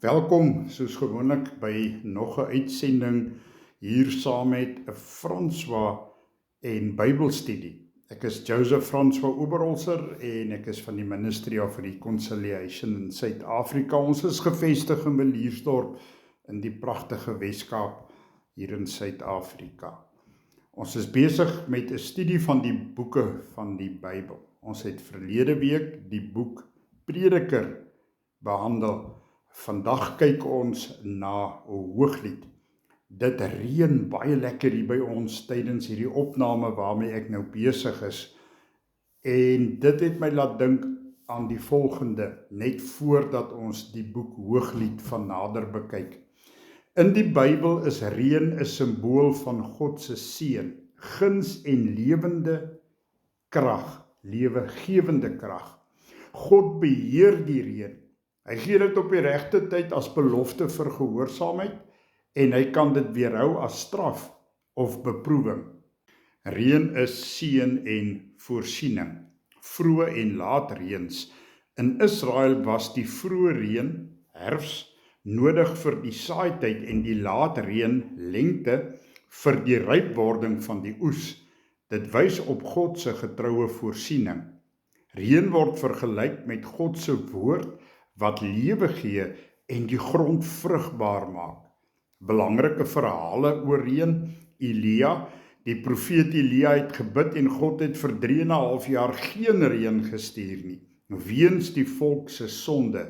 Welkom, soos gewoonlik by nog 'n uitsending hier saam met François en Bybelstudie. Ek is Joseph François Oberholzer en ek is van die Ministry of Reconciliation in Suid-Afrika. Ons is gevestig in Viliersdorp in die pragtige Weskaap hier in Suid-Afrika. Ons is besig met 'n studie van die boeke van die Bybel. Ons het verlede week die boek Prediker behandel. Vandag kyk ons na 'n Hooglied. Dit reën baie lekker hier by ons tydens hierdie opname waarmee ek nou besig is. En dit het my laat dink aan die volgende, net voordat ons die boek Hooglied van nader bekyk. In die Bybel is reën 'n simbool van God se seën, guns en lewende krag, lewegewende krag. God beheer die reën. Hy gee dit op die regte tyd as belofte vir gehoorsaamheid en hy kan dit weerhou as straf of beproewing. Reën is seën en voorsiening. Vroeë en laat reëns. In Israel was die vroeë reën, herfs, nodig vir die saaityd en die laat reën, lengte, vir die rypwording van die oes. Dit wys op God se getroue voorsiening. Reën word vergelyk met God se woord wat lewe gee en die grond vrugbaar maak. Belangrike verhale oor reën. Elia, die profeet Elia het gebid en God het vir 3,5 jaar geen reën gestuur nie, weens die volk se sonde.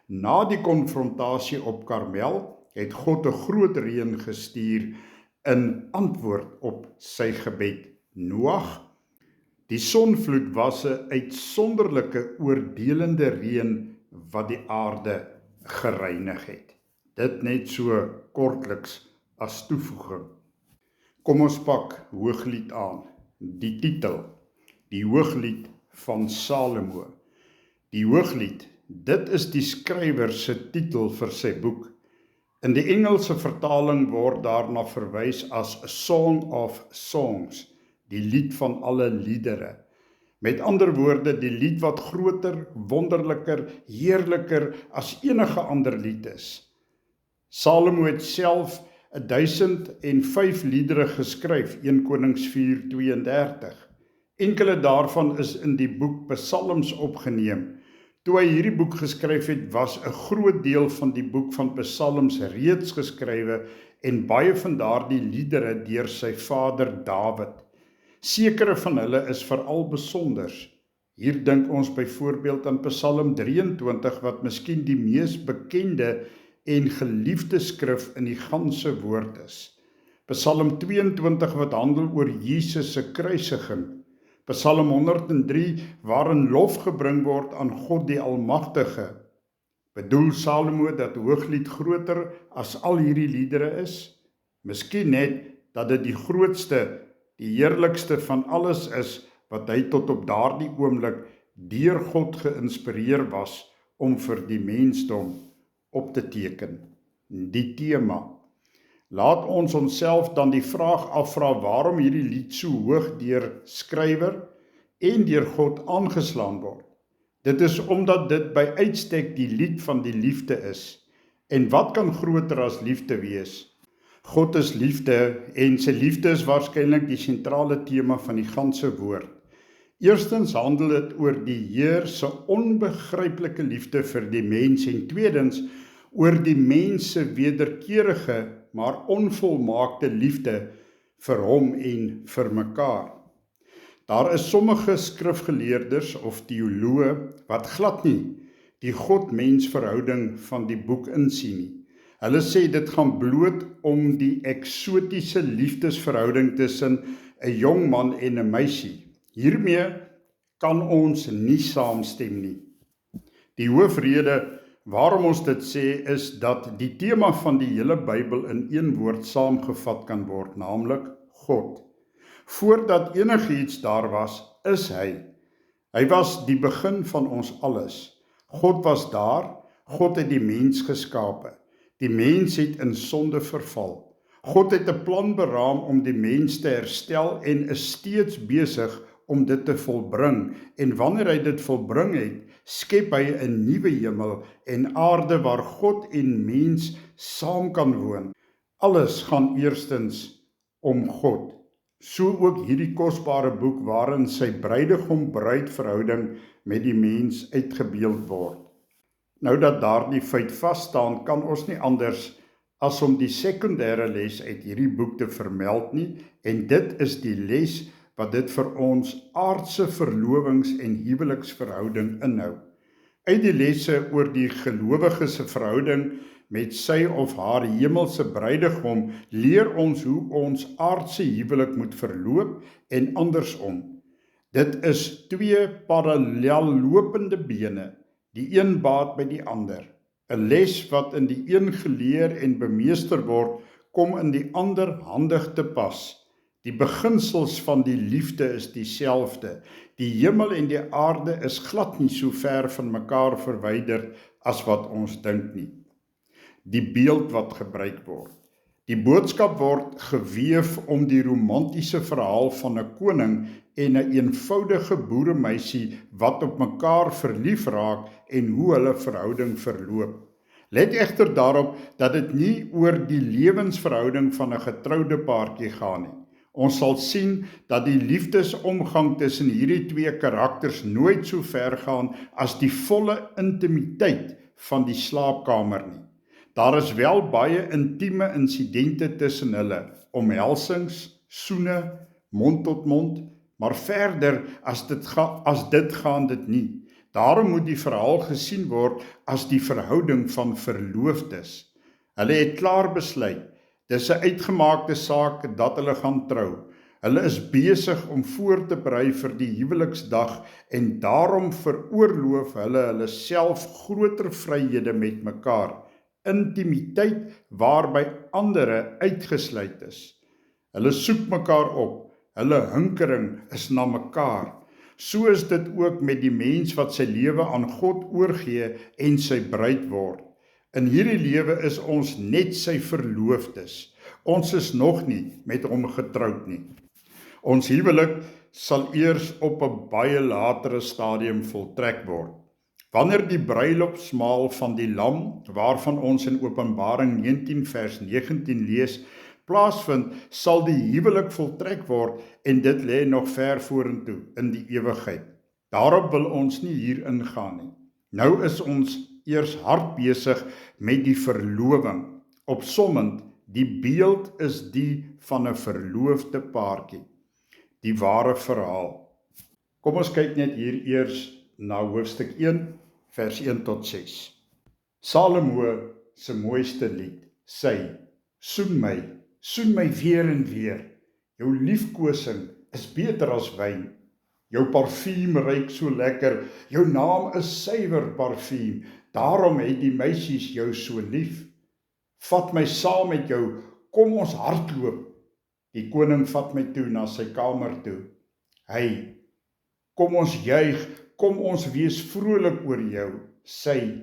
Na die konfrontasie op Karmel het God 'n groot reën gestuur in antwoord op sy gebed. Noag, die sonvloed was 'n uitsonderlike oordelende reën wat die aarde gereinig het. Dit net so kortliks as toevoeging. Kom ons pak Hooglied aan. Die titel, die Hooglied van Salomo. Die Hooglied, dit is die skrywer se titel vir sy boek. In die Engelse vertaling word daarna verwys as A Song of Songs, die lied van alle liedere. Met ander woorde, die lied wat groter, wonderliker, heerliker as enige ander lied is. Salomo het self 1005 liedere geskryf, 1 Konings 4:32. Enkele daarvan is in die boek Psalms opgeneem. Toe hy hierdie boek geskryf het, was 'n groot deel van die boek van Psalms reeds geskrywe en baie van daardie liedere deur sy vader Dawid. Sekere van hulle is veral besonders. Hier dink ons byvoorbeeld aan Psalm 23 wat miskien die mees bekende en geliefde skrif in die ganse woord is. Psalm 22 wat handel oor Jesus se kruisiging. Psalm 103 waarin lof gebring word aan God die Almagtige. Bedoel Salomo dat Hooglied groter as al hierdie liedere is? Miskien net dat dit die grootste, die heerlikste van alles is wat hy tot op daardie oomblik deur God geïnspireer was om vir die mensdom op te teken. Die tema. Laat ons onsself dan die vraag afvra waarom hierdie lied so hoog deur skrywer en deur God aangeslaan word. Dit is omdat dit by uitstek die lied van die liefde is. En wat kan groter as liefde wees? God is liefde en sy liefde is waarskynlik die sentrale tema van die ganse woord. Eerstens handel dit oor die Heer se onbegryplike liefde vir die mens en tweedens oor die mens se wederkerige maar onvolmaakte liefde vir hom en vir mekaar. Daar is sommige skrifgeleerders of teoloë wat glad nie die God-mens verhouding van die boek insien nie. Hulle sê dit gaan bloot om die eksotiese liefdesverhouding tussen 'n jong man en 'n meisie. Hiermee kan ons nie saamstem nie. Die hoofrede waarom ons dit sê is dat die tema van die hele Bybel in een woord saamgevat kan word, naamlik God. Voordat enigiets daar was, is hy. Hy was die begin van ons alles. God was daar, God het die mens geskape. Die mens het in sonde verval. God het 'n plan beraam om die mens te herstel en is steeds besig om dit te volbring, en wanneer hy dit volbring het, skep hy 'n nuwe hemel en aarde waar God en mens saam kan woon. Alles gaan eerstens om God. So ook hierdie kosbare boek waarin sy bruidegom-bruidverhouding met die mens uitgebeeld word. Nou dat daardie feit vasstaan, kan ons nie anders as om die sekondêre les uit hierdie boek te vermeld nie, en dit is die les wat dit vir ons aardse verlovings- en huweliksverhouding inhou. Uit die lesse oor die gelowige se verhouding met sy of haar hemelse bruidegom leer ons hoe ons aardse huwelik moet verloop en andersom. Dit is twee parallellopende bene, die een baat by die ander. 'n Les wat in die een geleer en bemeester word, kom in die ander handig te pas. Die beginsels van die liefde is dieselfde. Die hemel en die aarde is glad nie so ver van mekaar verwyder as wat ons dink nie. Die beeld wat gebruik word. Die boodskap word geweef om die romantiese verhaal van 'n koning en 'n eenvoudige boeremeisie wat op mekaar verlief raak en hoe hulle verhouding verloop. Let egter daarop dat dit nie oor die lewensverhouding van 'n getroude paartjie gaan nie. Ons sal sien dat die liefdesomgang tussen hierdie twee karakters nooit so ver gaan as die volle intimiteit van die slaapkamer nie. Daar is wel baie intieme insidente tussen hulle, omhelsings, soene, mond tot mond, maar verder as dit gaan dit nie. Daarom moet die verhaal gesien word as die verhouding van verloofdes. Hulle het klaar besluit, dis 'n uitgemaakte saak dat hulle gaan trou. Hulle is besig om voor te berei vir die huweliksdag en daarom veroorloof hulle self groter vryhede met mekaar. Intimiteit waarby ander uitgesluit is. Hulle soek mekaar op, hulle hinkering is na mekaar. So is dit ook met die mens wat sy lewe aan God oorgee en sy bruid word. In hierdie lewe is ons net sy verloofdes. Ons is nog nie met hom getroud nie. Ons huwelik sal eers op 'n baie latere stadium voltrek word. Wanneer die bruilofsmaal van die lam, waarvan ons in Openbaring 19 vers 19 lees, plaasvind, sal die huwelik voltrek word en dit lê nog ver vorentoe in die ewigheid. Daarop wil ons nie hier ingaan nie. Nou is ons eers hard besig met die verloving. Opsommend, die beeld is die van 'n verloofde paartjie. Die ware verhaal. Kom ons kyk net hier eers na hoofstuk 1, vers 1 tot 6. Salomo se mooiste lied, sy, soen my weer en weer. Jou liefkosing is beter as wyn. Jou parfuum ruik so lekker, jou naam is suiwer parfuum. Daarom het die meisies jou so lief. Vat my saam met jou, kom ons hardloop. Die koning vat my toe na sy kamer toe. Hy, kom ons juig, kom ons wees vrolik oor jou. Sy,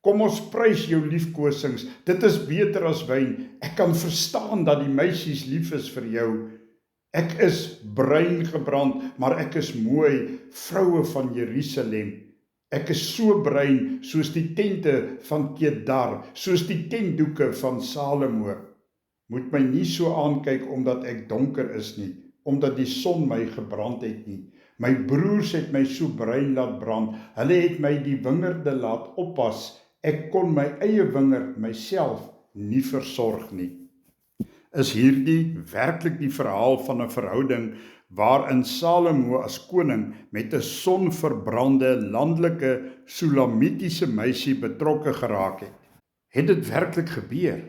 kom ons prys jou liefkosings, dit is beter as wyn. Ek kan verstaan dat die meisies lief is vir jou. Ek is bruin gebrand, maar ek is mooi, vroue van Jerusalem. Ek is so bruin soos die tente van Kedar, soos die tentdoeke van Salomo. Moet my nie so aankyk omdat ek donker is nie, omdat die son my gebrand het nie. My broers het my so bruin laat brand, hulle het my die wingerde laat oppas, ek kon my eie wingerd myself nie versorg nie. Is hierdie werklik die verhaal van 'n verhouding waarin Salomo as koning met 'n sonverbrande landelike Sulamitiese meisie betrokke geraak het? Het dit werklik gebeur?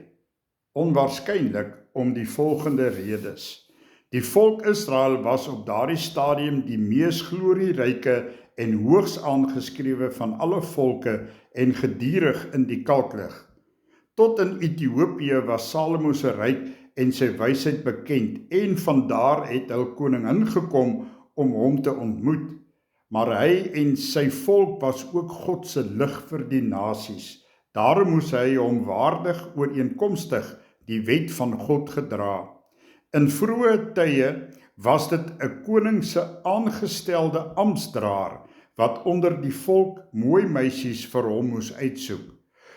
Onwaarskynlik om die volgende redes. Die volk Israel was op daardie stadium die mees glorieryke en hoogs aangeskrewe van alle volke en gedurig in die kalklig. Tot in Ethiopië was Salomo se ryk en sy wysheid bekend en vandaar het hul koningin gekom om hom te ontmoet. Maar hy en sy volk was ook God se lig vir die nasies. Daarom moes hy hom waardig ooreenkomstig die wet van God gedra. In vroeë tye was dit 'n koning se aangestelde amptdraer wat onder die volk mooi meisies vir hom moes uitsoek.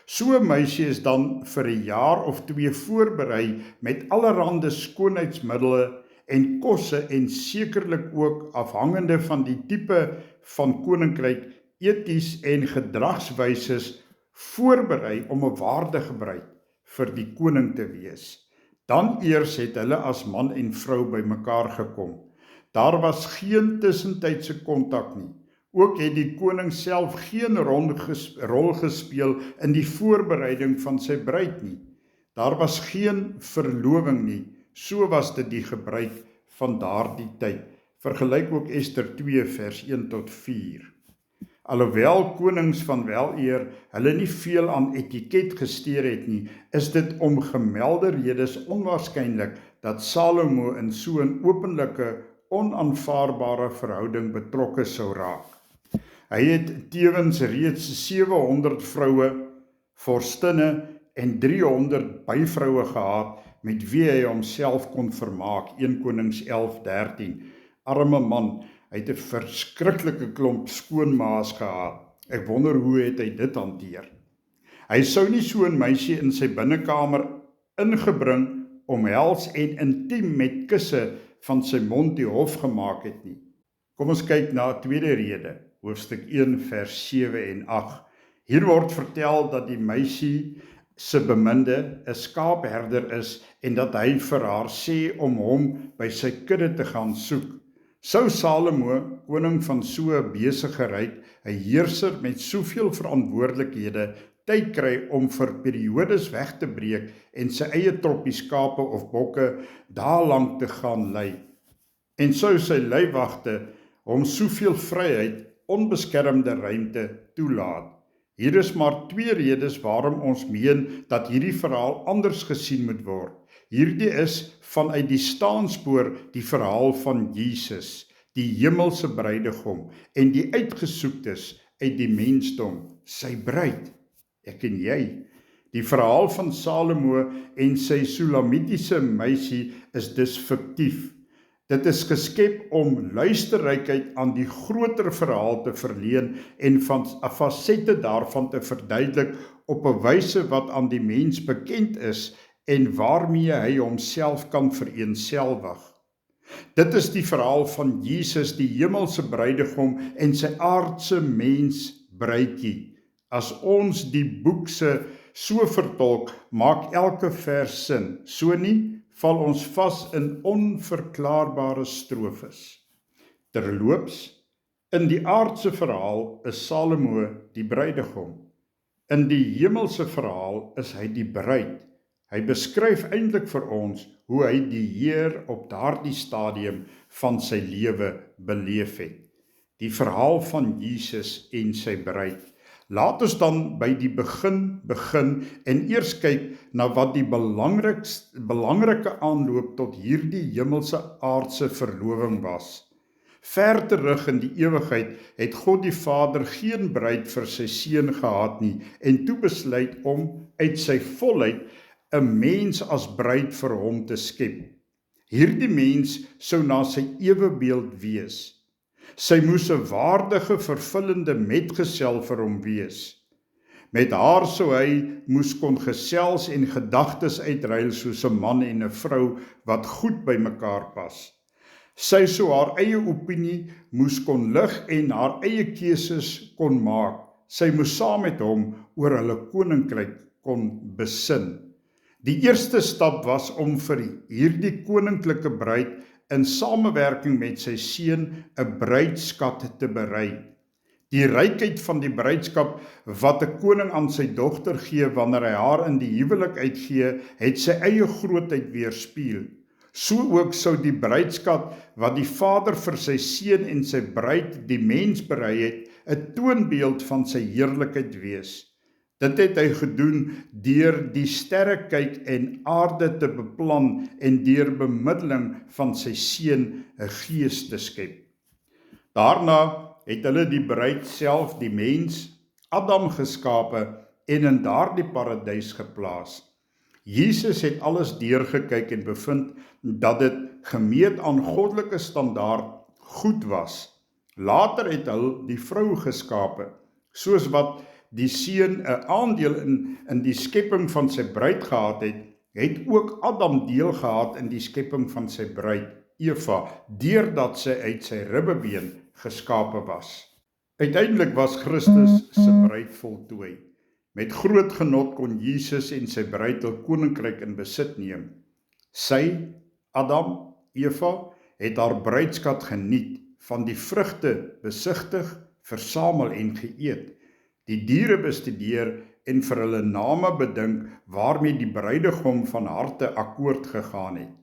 So 'n meisie is dan vir 'n jaar of 2 voorberei met allerhande skoonheidsmiddels en kosse en sekerlik ook afhangende van die tipe van koninkryk eties en gedragswyses voorberei om 'n waardige bruid vir die koning te wees. Dan eers het hulle as man en vrou bymekaar gekom. Daar was geen tussentydse kontak nie. Ook het die koning self geen rol gespeel in die voorbereiding van sy bruid nie. Daar was geen verloving nie. So was dit die gebruik van daardie tyd. Vergelyk ook Ester 2 vers 1 tot 4. Alhoewel konings van weleer hulle nie veel aan etiket gesteer het nie, is dit om gemelde redes onwaarskynlik dat Salomo in so 'n openlike, onaanvaarbare verhouding betrokke sou raak. Hy het tevens reeds 700 vroue, vorstinne en 300 byvroue gehad met wie hy homself kon vermaak. 1 Konings 11:13. Arme man, hy het 'n verskriklike klomp skoonmaas gehad. Ek wonder hoe het hy dit hanteer. Hy sou nie so 'n meisie in sy binnekamer ingebring, omhels en intiem met kusse van sy mond die hof gemaak het nie. Kom ons kyk na 'n tweede rede, hoofstuk 1 vers 7 en 8. Hier word vertel dat die meisie se beminde 'n skaapherder is en dat hy vir haar sê om hom by sy kudde te gaan soek. Sou Salomo, koning van so 'n besige ryk, 'n heerser met soveel verantwoordelikhede, tyd kry om vir periodes weg te breek en sy eie troppie skape of bokke daarlank te gaan lei? En sou sy leiwagte hom soveel vryheid, onbeskermde ruimte toelaat? Hier is maar 2 redes waarom ons meen dat hierdie verhaal anders gesien moet word. Hierdie is vanuit die staanspoor die verhaal van Jesus, die hemelse bruidegom en die uitgesoektes uit die mensdom, sy bruid, ek en jy. Die verhaal van Salomo en sy Sulamitiese meisie is dus fiktief. Dit is geskep om luisterrykheid aan die groter verhaal te verleen en van fasette daarvan te verduidelik op 'n wyse wat aan die mens bekend is en waarmee hy homself kan vereenselwig. Dit is die verhaal van Jesus, die hemelse bruidegom en sy aardse mens bruidjie. As ons die boek so vertolk, maak elke vers sin. So nie, val ons vas in onverklaarbare strofes. Terloops, in die aardse verhaal is Salomo die bruidegom. In die hemelse verhaal is hy die bruid. Hy beskryf eintlik vir ons hoe hy die Heer op daardie stadium van sy lewe beleef het. Die verhaal van Jesus en sy bruid. Laat ons dan by die begin en eers kyk na wat die belangrike aanloop tot hierdie hemelse aardse verloving was. Ver terug in die ewigheid het God die Vader geen bruid vir sy seun gehad nie en toe besluit om uit sy volheid 'n mens as bruid vir hom te skep. Hierdie mens sou na sy ewebeeld wees. Sy moes 'n waardige, vervullende metgesel vir hom wees. Met haar sou hy moes kon gesels en gedagtes uitruil soos 'n man en 'n vrou wat goed by mekaar pas. Sy sou haar eie opinie moes kon lig en haar eie keuses kon maak. Sy moes saam met hom oor hulle koninkryk kon besin. Die eerste stap was om vir hierdie koninklike bruid in samewerking met sy seun 'n bruidskat te berei. Die rykheid van die bruidskap wat 'n koning aan sy dogter gee wanneer hy haar in die huwelik uitgee, het sy eie grootheid weerspieël. So ook sou die bruidskat wat die Vader vir sy seun en sy bruid, die mens, berei het, 'n toonbeeld van sy heerlikheid wees. Dit het hy gedoen deur die sterrekyk en aarde te beplan en deur bemiddeling van sy seun 'n gees te skep. Daarna het hulle die bruid self, die mens, Adam, geskape en in daardie paradys geplaas. Jesus het alles deurgekyk en bevind dat dit gemeet aan goddelike standaard goed was. Later het hy die vrou geskape, soos wat die seun 'n aandeel in die skepping van sy bruid gehad het ook Adam deel gehad in die skepping van sy bruid, Eva, deurdat sy uit sy ribbebeen geskape was. Uiteindelik was Christus se bruid voltooi. Met groot genot kon Jesus en sy bruid hul koninkryk in besit neem. Sy, Adam, Eva, het haar bruidskat geniet, van die vrugte besigtig, versamel en geëet, die diere bestudeer en vir hulle name bedink waarmee die bruidegom van harte akkoord gegaan het.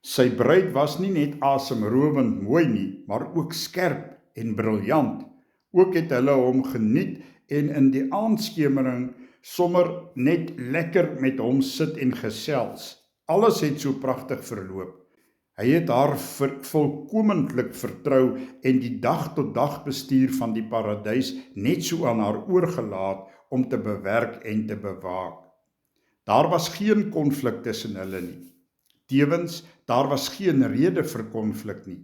Sy bruid was nie net asemrowend mooi nie, maar ook skerp en briljant. Ook het hulle hom geniet en in die aandskemering sommer net lekker met hom sit en gesels. Alles het so pragtig verloop. Hy het haar volkomendlik vertrou en die dag tot dag bestuur van die paradys net so aan haar oorgelaat om te bewerk en te bewaak. Daar was geen konflik tussen hulle nie. Tewens, daar was geen rede vir konflik nie.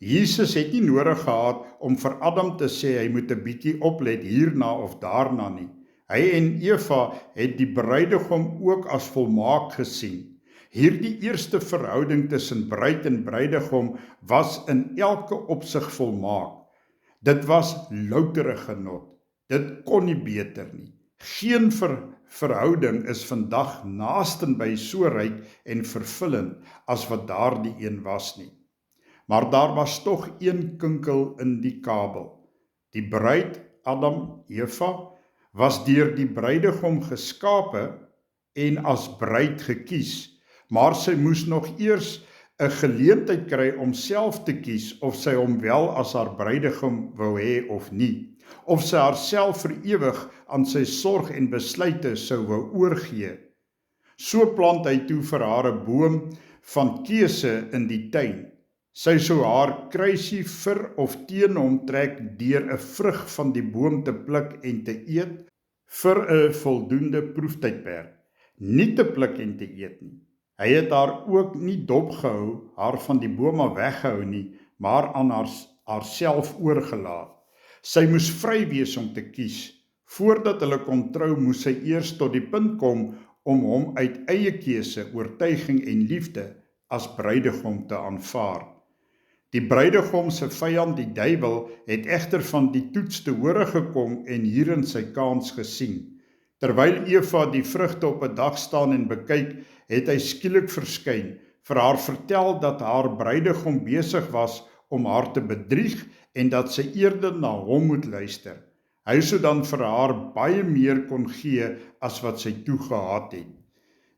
Jesus het nie nodig gehad om vir Adam te sê hy moet 'n bietjie oplet hierna of daarna nie. Hy en Eva het die bruidegom ook as volmaak gesien. Hierdie eerste verhouding tussen bruid en bruidegom was in elke opsig volmaak. Dit was loutere genot. Dit kon nie beter nie. Geen verhouding is vandag naastenby so ryk en vervullend as wat daardie een was nie. Maar daar was tog een kinkel in die kabel. Die bruid, Adam, Eva, was deur die bruidegom geskape en as bruid gekies, maar sy moes nog eers 'n geleentheid kry om self te kies of sy hom wel as haar bruidegom wou hê of nie, of sy haarself vir ewig aan sy sorg en besluite sou wou oorgee. So plant hy toe vir haar 'n boom van keuse in die tuin. Sy sou haar kruisie vir of teen hom trek deur 'n vrug van die boom te pluk en te eet vir 'n voldoende proeftydperk, nie te pluk en te eet nie. Hy het haar ook nie dopgehou, haar van die boom af weggehou nie, maar aan haarself oorgelaat. Sy moes vry wees om te kies. Voordat hulle kon trou, moes sy eers tot die punt kom om hom uit eie keuse, oortuiging en liefde as bruidegom te aanvaar. Die bruidegom se vyand, die duiwel, het egter van die toets te hore gekom en hierin sy kans gesien. Terwyl Eva die vrugte op 'n dag staan en bekyk, het hy skielik verskyn, vir haar vertel dat haar bruidegom besig was om haar te bedrieg en dat sy eerder na hom moet luister. Hy sou dan vir haar baie meer kon gee as wat sy toegehad het.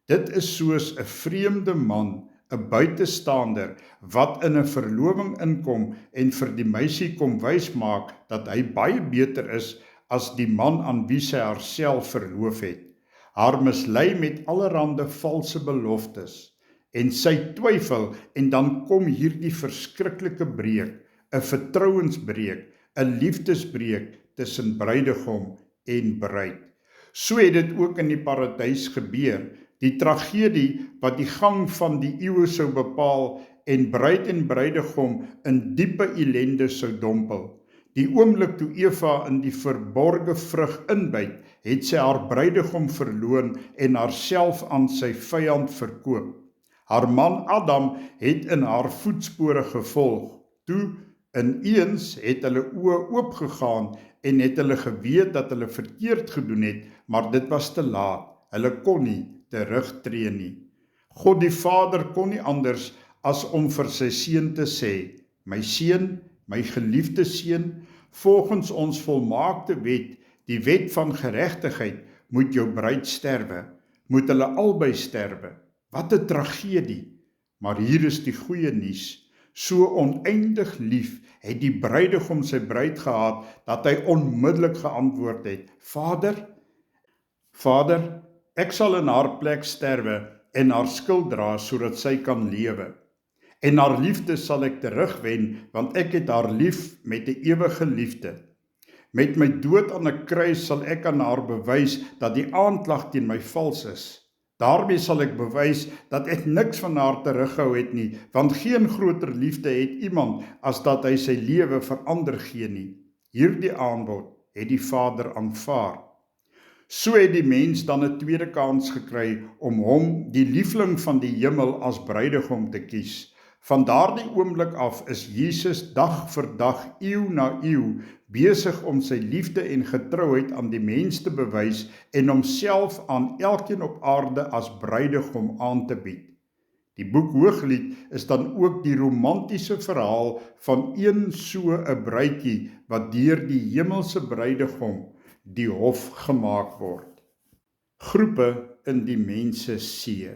Dit is soos 'n vreemde man, 'n buitestander, wat in 'n verloving inkom en vir die meisie kom wys maak dat hy baie beter is as die man aan wie sy haarself verloof het. Haar mislei met allerhande valse beloftes, en sy twyfel, en dan kom hierdie verskriklike breek, 'n vertrouensbreek, 'n liefdesbreek tussen bruidegom en bruid. So het dit ook in die paradys gebeur, die tragedie wat die gang van die eeue sou bepaal en bruidegom in diepe ellende sou dompel. Die oomblik toe Eva in die verborge vrug inbyt, het sy haar bruidegom verloon en haarself aan sy vyand verkoop. Haar man Adam het in haar voetspore gevolg. Toe, ineens het hulle oë oopgegaan en het hulle geweet dat hulle verkeerd gedoen het, maar dit was te laat. Hulle kon nie terugtreë nie. God die Vader kon nie anders as om vir sy seun te sê, my seun, my geliefde seun, volgens ons volmaakte wet, die wet van geregtigheid, moet jou bruid sterwe, moet hulle albei sterwe. Wat 'n tragedie, maar hier is die goeie nuus. So oneindig lief het die bruidegom sy bruid gehad, dat hy onmiddellik geantwoord het, Vader, ek sal in haar plek sterwe en haar skuld dra, sodat sy kan lewe. En haar liefde sal ek terugwen, want ek het haar lief met 'n ewige liefde. Met my dood aan 'n kruis sal ek aan haar bewys dat die aanklag teen my vals is. Daarmee sal ek bewys dat ek niks van haar teruggehou het nie, want geen groter liefde het iemand as dat hy sy lewe vir ander gee nie. Hierdie aanbod het die Vader aanvaar. So het die mens dan 'n tweede kans gekry om hom, die liefling van die hemel, as bruidegom te kies. Van daardie oomblik af is Jesus dag vir dag, eeu na eeu, besig om sy liefde en getrouheid aan die mens te bewys en homself aan elkeen op aarde as bruidegom aan te bied. Die boek Hooglied is dan ook die romantiese verhaal van so 'n bruidjie wat deur die hemelse bruidegom die hof gemaak word. Groepe in die mense see.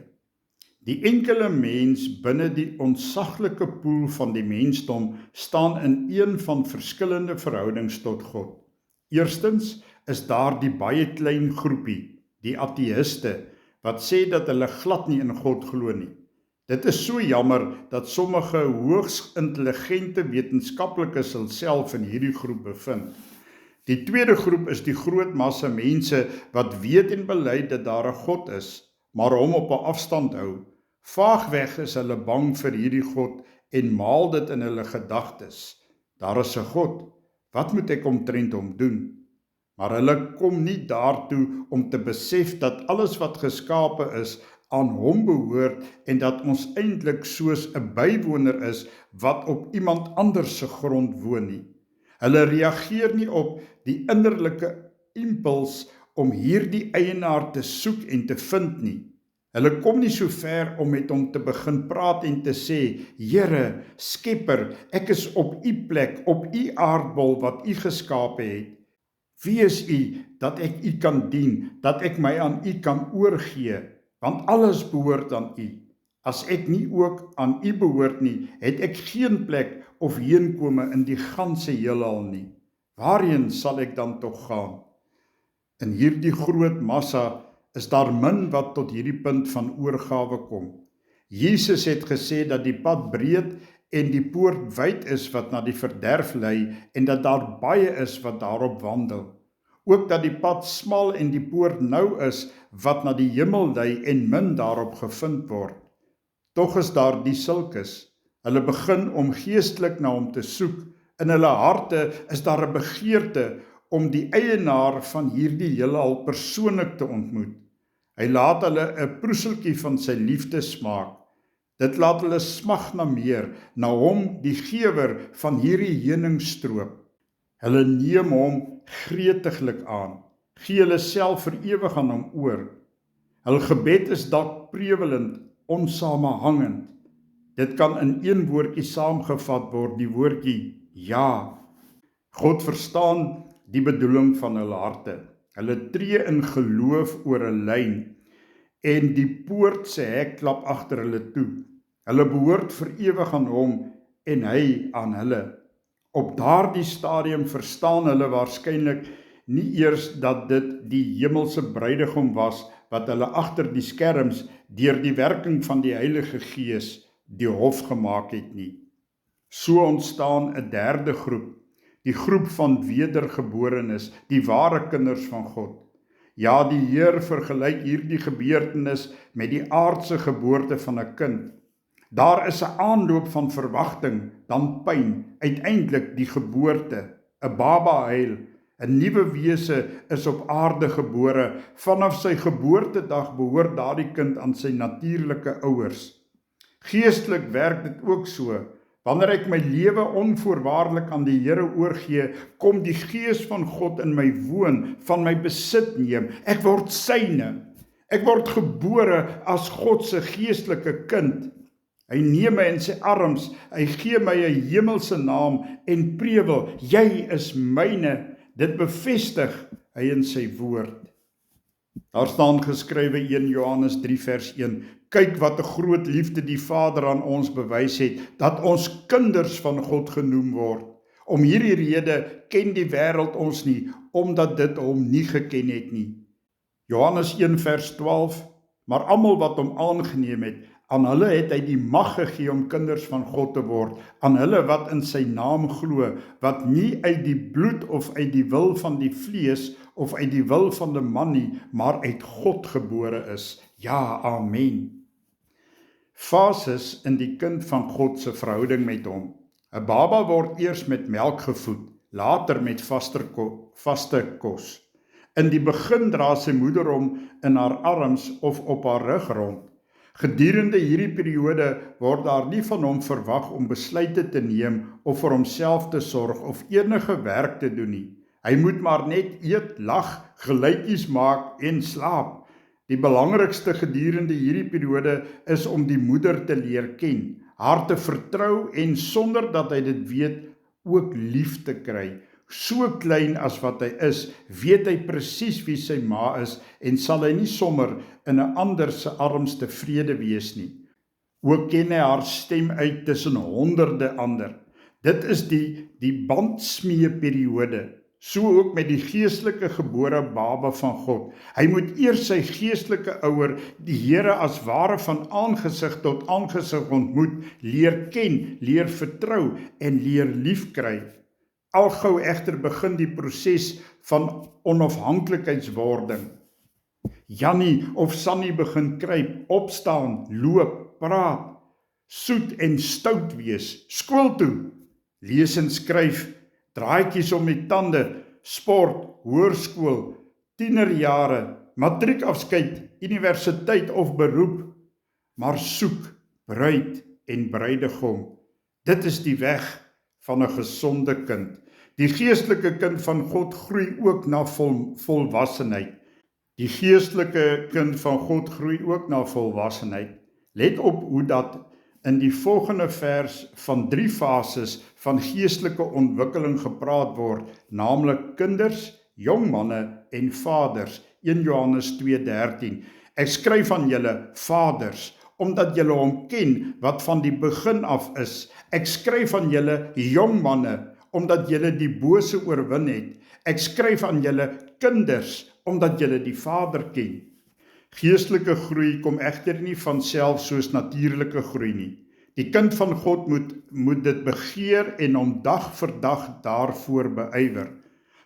Die enkele mens binne die ontsaglike poel van die mensdom staan in een van verskillende verhoudings tot God. Eerstens is daar die baie klein groepie, die ateïste, wat sê dat hulle glad nie in God glo nie. Dit is so jammer dat sommige hoogs intelligente wetenskaplikes hulself in hierdie groep bevind. Die tweede groep is die groot massa mense wat weet en bely dat daar 'n God is, maar hom op 'n afstand hou. Vaagweg is hulle bang vir hierdie God en maal dit in hulle gedagtes. Daar is 'n God, wat moet ek omtrent hom doen? Maar hulle kom nie daartoe om te besef dat alles wat geskape is aan hom behoort en dat ons eintlik soos 'n bywoner is wat op iemand anders se grond woon nie. Hulle reageer nie op die innerlike impuls om hierdie eienaar te soek en te vind nie. Hulle kom nie so ver om met hom te begin praat en te sê, Here, Skepper, ek is op u plek, op u aardbol wat u geskape het. Wie is u, dat ek u kan dien, dat ek my aan u kan oorgee, want alles behoort aan u. As ek nie ook aan u behoort nie, het ek geen plek of heenkome in die ganse heelal nie. Waarheen sal ek dan tog gaan? In hierdie groot massa is daar min wat tot hierdie punt van oorgawe kom. Jesus het gesê dat die pad breed en die poort wyd is wat na die verderf lei en dat daar baie is wat daarop wandel. Ook dat die pad smal en die poort nou is wat na die hemel lei en min daarop gevind word. Tog is daar die sulkes. Hulle begin om geestelik na hom te soek. In hulle harte is daar 'n begeerte om die eienaar van hierdie heelal persoonlik te ontmoet. Hy laat hulle 'n proeseltjie van sy liefde smaak. Dit laat hulle smag na meer, na hom, die gewer van hierdie heuningstroop. Hulle neem hom gretiglik aan, gee hulle self vir ewig aan hom oor. Hul gebed is dalk prevelend, onsamehangend. Dit kan in een woordjie saamgevat word, die woordjie ja. God verstaan die bedoeling van hulle harte. Hulle tree in geloof oor 'n lyn en die poort se hek klap agter hulle toe. Hulle behoort vir ewig aan hom en hy aan hulle. Op daardie stadium verstaan hulle waarskynlik nie eers dat dit die hemelse bruidegom was wat hulle agter die skerms deur die werking van die Heilige Gees die hof gemaak het nie. So ontstaan 'n derde groep, die groep van wedergeborenes, die ware kinders van God. Ja, die Heer vergelyk hierdie gebeurtenis met die aardse geboorte van 'n kind. Daar is 'n aanloop van verwagting, dan pyn, uiteindelik die geboorte, 'n baba huil, 'n nuwe wese is op aarde gebore. Vanaf sy geboortedag behoort daardie kind aan sy natuurlike ouers. Geestelik werk dit ook so. Wanneer ek my lewe onvoorwaardelik aan die Here oorgee, kom die Gees van God in my woon, van my besit neem. Ek word syne. Ek word gebore as God se geestelike kind. Hy neem my in sy arms, hy gee my 'n hemelse naam en prewel, jy is myne. Dit bevestig hy in sy woord. Daar staan geskrywe 1 Johannes 3 vers 1, kyk wat 'n groot liefde die Vader aan ons bewys het, dat ons kinders van God genoem word. Om hierdie rede ken die wêreld ons nie, omdat dit hom nie geken het nie. Johannes 1 vers 12, maar almal wat hom aangeneem het, aan hulle het hy die mag gegee om kinders van God te word, aan hulle wat in sy naam glo, wat nie uit die bloed of uit die wil van die vlees of uit die wil van die man nie, maar uit God gebore is. Ja, amen. Fases in die kind van God se verhouding met hom. 'n Baba word eers met melk gevoed, later met vaste kos. In die begin dra sy moeder hom in haar arms of op haar rug rond. Gedurende hierdie periode word daar nie van hom verwag om besluite te neem of vir homself te sorg of enige werk te doen nie. Hy moet maar net eet, lag, geluitjies maak en slaap. Die belangrikste gedurende hierdie periode is om die moeder te leer ken, haar te vertrou en sonder dat hy dit weet, ook lief te kry. So klein as wat hy is, weet hy presies wie sy ma is en sal hy nie sommer in 'n ander se arms tevrede wees nie. Ook ken hy haar stem uit tussen honderde ander. Dit is die bandsmee periode. So ook met die geestelike gebore baba van God. Hy moet eers sy geestelike ouer, die Here as ware van aangesig tot aangesig ontmoet, leer ken, leer vertrou en leer lief kry. Al gou egter begin die proses van onafhanklikheidswording. Jannie of Sannie begin kruip, opstaan, loop, praat, soet en stout wees, skool toe, lees en skryf, draaitjies om die tande, sport, hoërskool, tienerjare, matriekafskeid, universiteit of beroep, maar soek bruid en bruidegom. Dit is die weg van 'n gesonde kind. Die geestelike kind van God groei ook na volwassenheid. Die geestelike kind van God groei ook na volwassenheid. Let op hoe dat in die volgende vers van 3 fases van geestelike ontwikkeling gepraat word, naamlik kinders, jong manne en vaders. 1 Johannes 2:13. Ek skryf aan julle vaders, omdat julle hom ken wat van die begin af is. Ek skryf aan julle jong manne, omdat julle die bose oorwin het. Ek skryf aan julle kinders, omdat julle die Vader ken. Geestelike groei kom egter nie van self soos natuurlike groei nie. Die kind van God moet dit begeer en hom dag vir dag daarvoor beywer.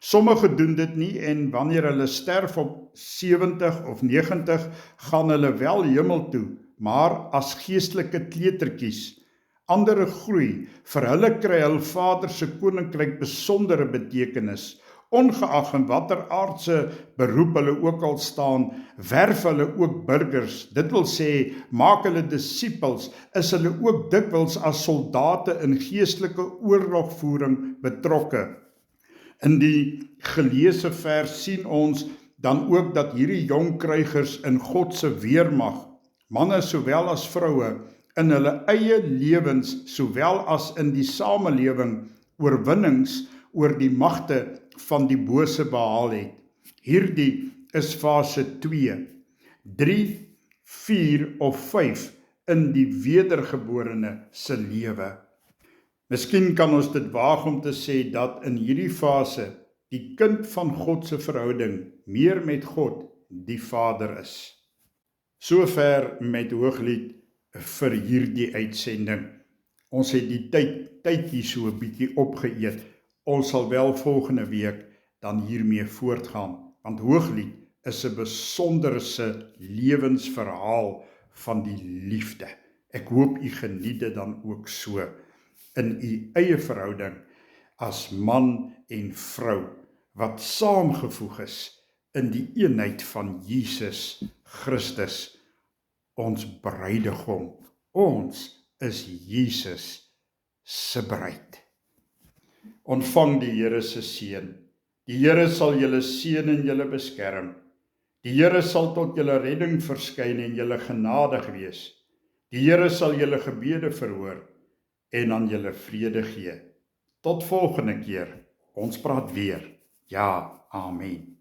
Sommige doen dit nie en wanneer hulle sterf op 70 of 90, gaan hulle wel hemel toe, maar as geestelike kleutertjies. Andere groei, vir hulle kry hul Vader se koninkryk besondere betekenis. Ongeag in watter aardse beroep hulle ook al staan, werf hulle ook burgers, dit wil sê, maak hulle disippels, is hulle ook dikwels as soldate in geestelike oorlogvoering betrokke. In die geleese vers sien ons dan ook dat hierdie jong krygers in God se weermag, manne sowel as vroue, in hulle eie lewens sowel as in die samelewing, oorwinnings oor die magte van die bose behaal het. Hierdie is fase 2, 3, 4 of 5 in die wedergeborene se lewe. Miskien kan ons dit waag om te sê dat in hierdie fase die kind van God se verhouding meer met God, die Vader is. Sover met Hooglied vir hierdie uitsending. Ons het die tydjie so 'n bietjie opgeëet. Ons sal wel volgende week dan hiermee voortgaan, want Hooglied is 'n besonderse lewensverhaal van die liefde. Ek hoop u geniet dit dan ook so in u eie verhouding as man en vrou wat saamgevoeg is in die eenheid van Jesus Christus, ons bruidegom. Ons is Jesus se bruid. Ontvang die Here se seën. Die Here sal julle seën en julle beskerm. Die Here sal tot julle redding verskyn en julle genadig wees. Die Here sal julle gebede verhoor en aan julle vrede gee. Tot volgende keer. Ons praat weer. Ja, amen.